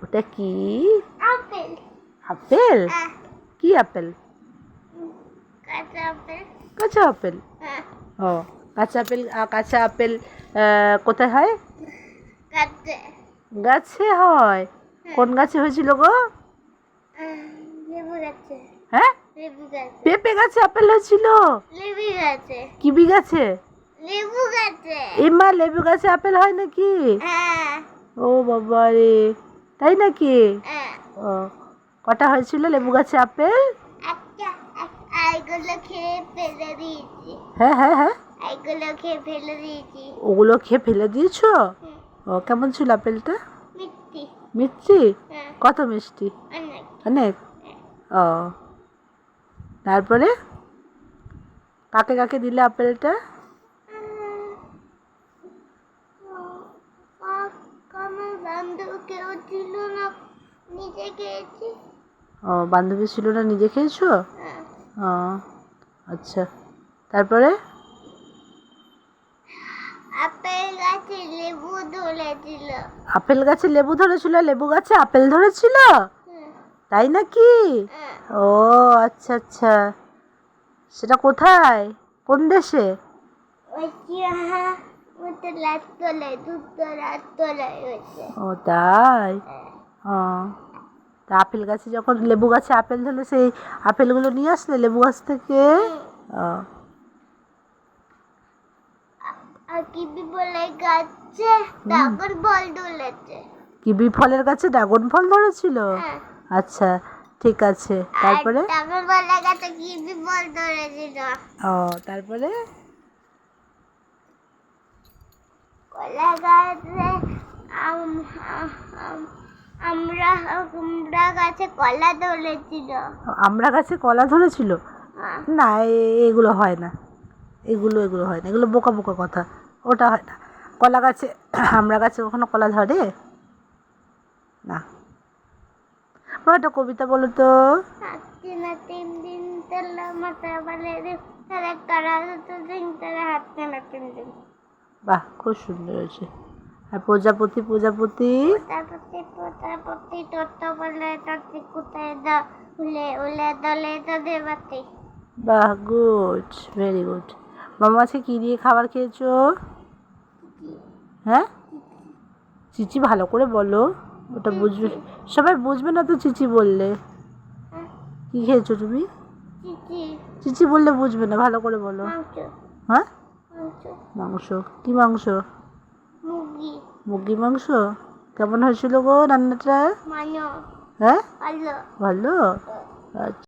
ওটা কি? Apple. Apple? কি আপেল? কাঁচা আপেল। কাঁচা আপেল? ও কাঁচা আপেল। কাঁচা আপেল কোথায় হয়? গাছে। গাছে হয়? কোন গাছে হয়েছিল গো? লেবু গাছে। হ্যাঁ, লেবু গাছে। পেঁপে গাছে আপেল হয়েছিল? লেবু গাছে। কিবি গাছে? লেবু গাছে। এমা, লেবু গাছে আপেল হয় নাকি? ও বাবা রে, তাই নাকি? ও, কটা হয়েছিল লেবু গাছে আপেল? একটা। এইগুলো খেয়ে ফেলে দিয়েছি। হ্যাঁ হ্যাঁ হ্যাঁ, এইগুলো খেয়ে ফেলে দিয়েছি। ওগুলো খেয়ে ফেলে দিয়েছো? ও, কেমন ছিল আপেলটা? মিষ্টি। মিষ্টি? কত মিষ্টি? অনেক। অনেক? ও, তারপরে কাকে কাকে দিলে আপেলটা? আমার বান্ধব কেউ ছিল না, নিজে খেয়েছি। ও, বান্ধবী ছিল না, নিজে খেয়েছো? ও আচ্ছা, তারপরে? আপেল গাছে লেবু ধরেছিল। আপেল গাছে লেবু ধরেছিল, লেবু গাছে আপেল ধরেছিল? তাই নাকি? ও আচ্ছা আচ্ছা, সেটা কোথায়, কোন দেশে? ও তাই? ও, তা আপেল গাছে যখন লেবু গাছে আপেল ধরলে সেই আপেলগুলো নিয়ে আসলে লেবু গাছ থেকে? ও, কিবি বলে গাছে ড্রাগন ফল ধরেছে। কিবি ফলের গাছে ড্রাগন ফল ধরেছিল? আচ্ছা, ঠিক আছে, তারপরে? ড্রাগন ফলের গাছে কিবি ফল ধরেছিল। ও, তারপরে? কলা গাছে আমরা আমরা গাছে কলা ধরেছিল। আমরা গাছে কলা ধরেছিল? না, এগুলো হয় না, এগুলো হয় না, এগুলো বোকা বোকা কথা, ওটা হয় না। কলা গাছে, আমরা গাছে কখনো কলা ধরে না। একটা কবিতা বলো তো। তিন দিন তেলা মাথা বলে তারা তারা তো দিন তারা হাঁটতে না 3 দিন। বাহ, খুব সুন্দর হয়েছে। আর প্রজাপতি প্রজাপতি প্রজাপতি তত্ত্ব বলে তত্ত্ব কোথায় দা উলে উলে দলে দলে বাতি। বাহ, গুড, ভেরি গুড। মামা আজকে কী দিয়ে খাবার খেয়েছো? হ্যাঁ, চিচি, ভালো করে বলো, ওটা বুঝবে, সবাই বুঝবে না তো চিচি বললে। কি খেয়েছো তুমি? চিচি বললে বুঝবে না, ভালো করে বলো। হ্যাঁ, মাংস। কি মাংস? মুরগি মাংস। কেমন হয়েছিল গো রান্নাটা? মানো হ্যাঁ, ভালো। ভালো। আচ্ছা।